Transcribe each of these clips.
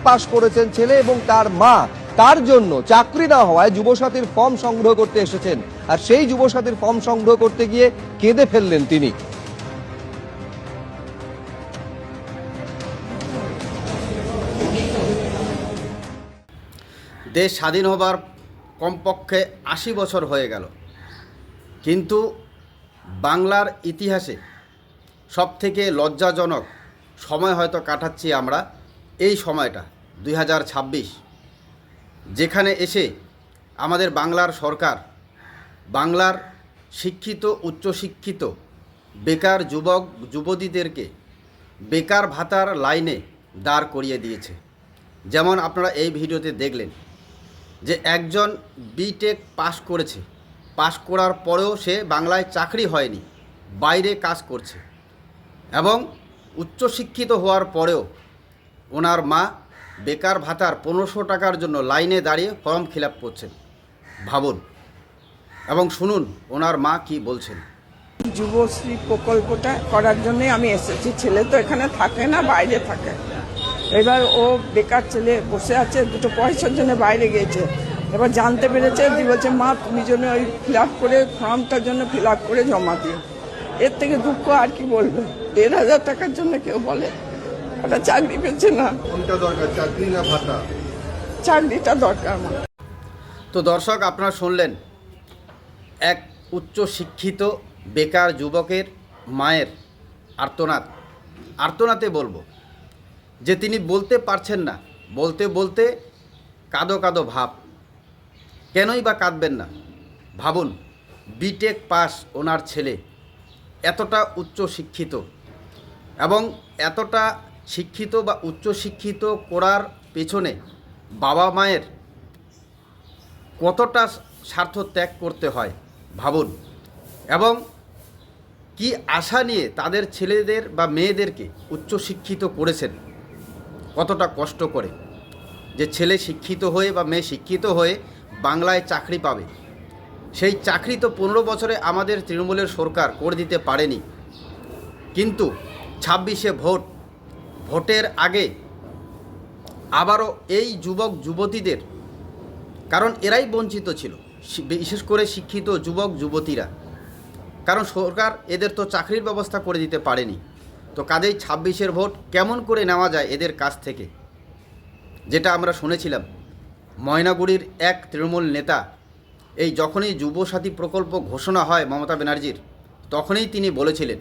পাশ করেছেন ছেলে এবং তার মা, তার জন্য চাকরি না হওয়ায় যুবসাথীর ফর্ম সংগ্রহ করতে এসেছেন, আর সেই যুবসাথীর ফর্ম সংগ্রহ করতে গিয়ে কেঁদে ফেললেন তিনি। দেশ স্বাধীন হবার কমপক্ষে ৮০ বছর হয়ে গেল, কিন্তু বাংলার ইতিহাসে সবথেকে লজ্জাজনক সময় হয়তো কাটাচ্ছি আমরা এই সময়টা 2026, যেখানে এসে আমাদের বাংলার সরকার বাংলার শিক্ষিত উচ্চশিক্ষিত বেকার যুবক যুবতীদেরকে বেকার ভাতার লাইনে দাঁড় করিয়ে দিয়েছে। যেমন আপনারা এই ভিডিওতে দেখলেন যে একজন বিটেক পাশ করেছে, পাশ করার পরেও সে বাংলায় চাকরি হয়নি, বাইরে কাজ করছে, এবং উচ্চশিক্ষিত হওয়ার পরেও ওনার মা বেকার ভাতার 1500 টাকার জন্য লাইনে দাঁড়িয়ে ফর্ম ফিল আপ করছেন। ভাবুন এবং শুনুন ওনার মা কি বলছেন। যুবশ্রী প্রকল্পটা করার জন্যই আমি এসেছি। ছেলে তো এখানে থাকে না, বাইরে থাকে। এবার ও বেকার ছেলে বসে আছে, দুটো পয়সার জন্য বাইরে গিয়েছে। এবার জানতে পেরেছে, বলছে মা তুমি জন্য ওই ফিল আপ করে ফর্মটার জন্য ফিল আপ করে জমা দিও। এর থেকে দুঃখ আর কি বলবে? ১,৫০০ টাকার জন্য কেউ বলে একটা চাকরি পেয়েছে না। কোনটা দরকার, চাকরি না ভাতা? চাকরিটা দরকার আমার। তো দর্শক, আপনারা শুনলেন এক উচ্চ শিক্ষিত বেকার যুবকের মায়ের আর্তনাতে বলবো যে তিনি বলতে পারছেন না, বলতে বলতে কাঁদো কাঁদো ভাব। কেনই বা কাঁদবেন না? ভাবুন, বিটেক পাস ওনার ছেলে, এতটা উচ্চ শিক্ষিত, এবং এতটা শিক্ষিত বা উচ্চশিক্ষিত করার পেছনে বাবা মায়ের কতটা স্বার্থ ত্যাগ করতে হয় ভাবুন, এবং কি আশা নিয়ে তাদের ছেলেদের বা মেয়েদেরকে উচ্চশিক্ষিত করেছেন, কতটা কষ্ট করে যে ছেলে শিক্ষিত হয়ে বা মেয়ে শিক্ষিত হয়ে বাংলায় চাকরি পাবে। সেই চাকরি তো 15 বছরে আমাদের তৃণমূলের সরকার করে দিতে পারেনি, কিন্তু 26-এ ভোটের আগে আবারও এই যুবক যুবতীদের, কারণ এরাই বঞ্চিত ছিল, বিশেষ করে শিক্ষিত যুবক যুবতীরা, কারণ সরকার এদের তো চাকরির ব্যবস্থা করে দিতে পারেনি। তো কাজেই 26-এর ভোট কেমন করে নেওয়া যায় এদের কাছ থেকে, যেটা আমরা শুনেছিলাম ময়নাগুড়ির এক তৃণমূল নেতা, এই যখনই যুবসাথী প্রকল্প ঘোষণা হয় মমতা ব্যানার্জির, তখনই তিনি বলেছিলেন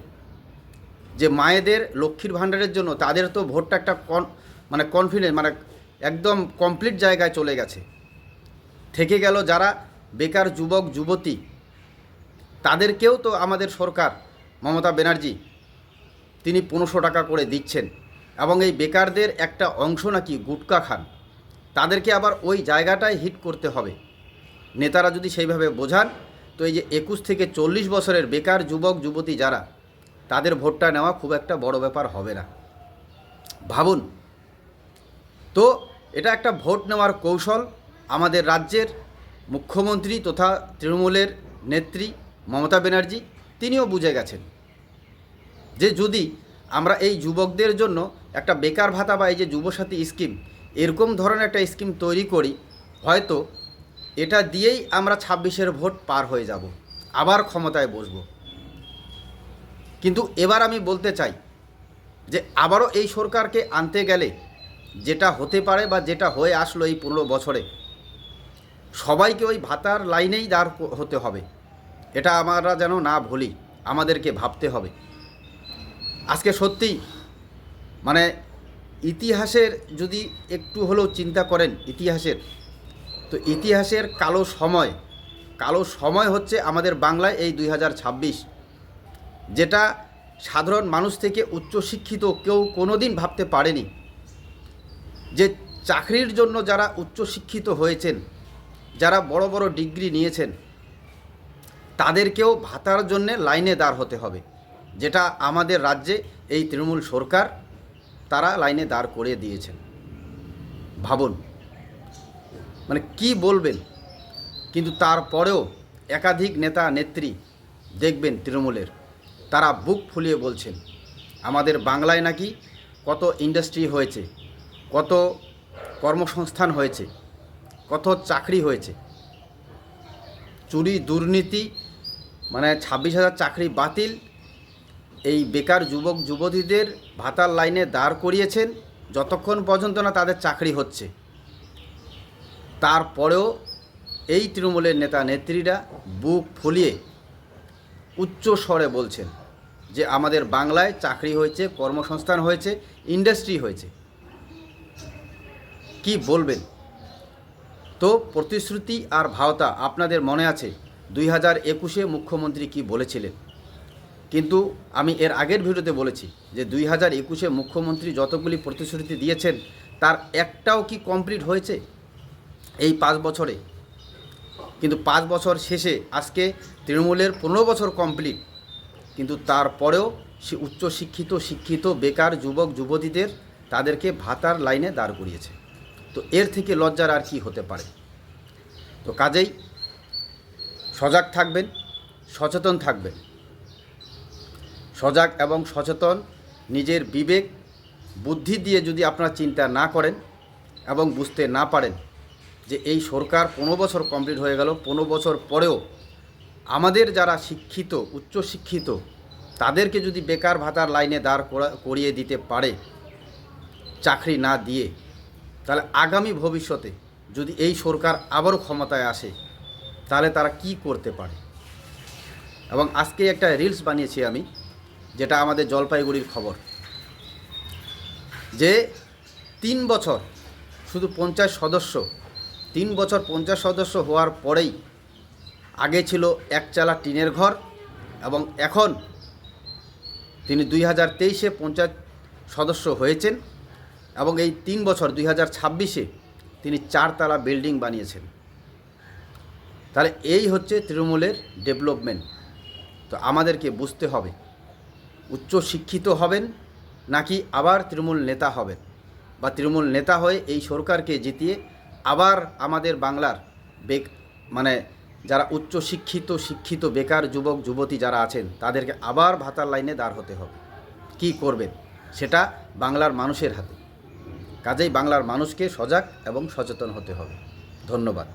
যে মায়েদের লক্ষ্মীর ভাণ্ডারের জন্য তাদের তো ভোটটা একটা কনফিডেন্ট, একদম কমপ্লিট জায়গায় চলে গেছে। থেকে গেল যারা বেকার যুবক যুবতী, তাদেরকেও তো আমাদের সরকার মমতা ব্যানার্জি তিনি 1500 টাকা করে দিচ্ছেন, এবং এই বেকারদের একটা অংশ নাকি গুটকা খান, তাদেরকে আবার ওই জায়গাটায় হিট করতে হবে। নেতারা যদি সেইভাবে বোঝান, তো এই যে 21 থেকে 40 বছরের বেকার যুবক যুবতী যারা, তাদের ভোটটা নেওয়া খুব একটা বড় ব্যাপার হবে না। ভাবুন তো, এটা একটা ভোট নেওয়ার কৌশল আমাদের রাজ্যের মুখ্যমন্ত্রী তথা তৃণমূলের নেত্রী মমতা ব্যানার্জি তিনিও বুঝে গেছেন যে যদি আমরা এই যুবকদের জন্য একটা বেকার ভাতা বা এই যে যুবসাথী স্কিম, এরকম ধরনের একটা স্কিম তৈরি করি, হয়তো এটা দিয়েই আমরা 26-এর ভোট পার হয়ে যাব, আবার ক্ষমতায় বসব। কিন্তু এবার আমি বলতে চাই যে আবারও এই সরকারকে আনতে গেলে যেটা হতে পারে বা যেটা হয়ে আসলো এই 15 বছরে, সবাইকে ওই ভাতার লাইনেই দাঁড় হতে হবে। এটা আমরা যেন না ভুলি, আমাদেরকে ভাবতে হবে। আজকে সত্যি ইতিহাসের যদি একটু হলেও চিন্তা করেন, ইতিহাসের, তো ইতিহাসের কালো সময় হচ্ছে আমাদের বাংলায় এই 2026, যেটা সাধারণ মানুষ থেকে উচ্চশিক্ষিত কেউ কোনোদিন ভাবতে পারেনি যে চাকরির জন্য যারা উচ্চশিক্ষিত হয়েছেন, যারা বড় বড় ডিগ্রি নিয়েছেন, তাদেরকেও ভাতার জন্যে লাইনে দাঁড় হতে হবে, যেটা আমাদের রাজ্যে এই তৃণমূল সরকার তারা লাইনে দাঁড় করিয়ে দিয়েছেন। ভাবুন কি বলবেন। কিন্তু তারপরেও একাধিক নেতা নেত্রী দেখবেন তৃণমূলের, তারা বুক ফুলিয়ে বলছেন আমাদের বাংলায় নাকি কত ইন্ডাস্ট্রি হয়েছে, কত কর্মসংস্থান হয়েছে, কত চাকরি হয়েছে। চুরি দুর্নীতি মানে 26,000 চাকরি বাতিল, এই বেকার যুবক যুবতীদের ভাতার লাইনে দাঁড় করিয়েছেন যতক্ষণ পর্যন্ত না তাদের চাকরি হচ্ছে। তারপরেও এই তৃণমূলের নেতা নেত্রীরা বুক ফুলিয়ে উচ্চ স্বরে বলছেন যে আমাদের বাংলায় চাকরি হয়েছে, কর্মসংস্থান হয়েছে, ইন্ডাস্ট্রি হয়েছে। কি বলবেন? তো প্রতিশ্রুতি আর ভাওতা আপনাদের মনে আছে 2021-এ মুখ্যমন্ত্রী কি বলেছিলেন। কিন্তু আমি এর আগের ভিডিওতে বলেছি যে 2021-এ মুখ্যমন্ত্রী যতগুলি প্রতিশ্রুতি দিয়েছেন তার একটাও কি কমপ্লিট হয়েছে এই 5 বছরে? কিন্তু 5 বছর শেষে আজকে তৃণমূলের 15 বছর কমপ্লিট, কিন্তু তারপরেও সে শিক্ষিত বেকার যুবক যুবতীদের তাদেরকে ভাতার লাইনে দাঁড় করিয়েছে। তো এর থেকে লজ্জার আর কি হতে পারে? তো কাজেই সজাগ থাকবেন, সচেতন থাকবেন। সজাগ এবং সচেতন নিজের বিবেক বুদ্ধি দিয়ে যদি আপনারা চিন্তা না করেন এবং বুঝতে না পারেন যে এই সরকার 15 বছর কমপ্লিট হয়ে গেল, 15 বছর পরেও আমাদের যারা শিক্ষিত উচ্চশিক্ষিত তাদেরকে যদি বেকার ভাতার লাইনে দাঁড় করিয়ে দিতে পারে চাকরি না দিয়ে, তাহলে আগামী ভবিষ্যতে যদি এই সরকার আবারও ক্ষমতায় আসে তাহলে তারা কি করতে পারে। এবং আজকে একটা রিলস বানিয়েছি আমি, যেটা আমাদের জলপাইগুড়ির খবর, যে 3 বছর শুধু 50 সদস্য, 3 বছর 50 সদস্য হওয়ার পরেই আগে ছিল একচালা টিনের ঘর এবং এখন তিনি 2023-এ পঞ্চায়েত সদস্য হয়েছেন এবং এই 3 বছর 2026-এ তিনি 4 তলা বিল্ডিং বানিয়েছেন। তাহলে এই হচ্ছে তৃণমূলের ডেভেলপমেন্ট। তো আমাদেরকে বুঝতে হবে উচ্চ শিক্ষিত হবেন নাকি আবার তৃণমূল নেতা হবেন, বা তৃণমূল নেতা হয়ে এই সরকারকে জিতিয়ে আবার আমাদের বাংলার যারা উচ্চ শিক্ষিত বেকার যুবক যুবতী যারা আছেন তাদেরকে আবার ভাতার লাইনে দাঁড় হতে হবে। কি করবেন সেটা বাংলার মানুষের হাতে। কাজেই বাংলার মানুষকে সজাগ এবং সচেতন হতে হবে। ধন্যবাদ।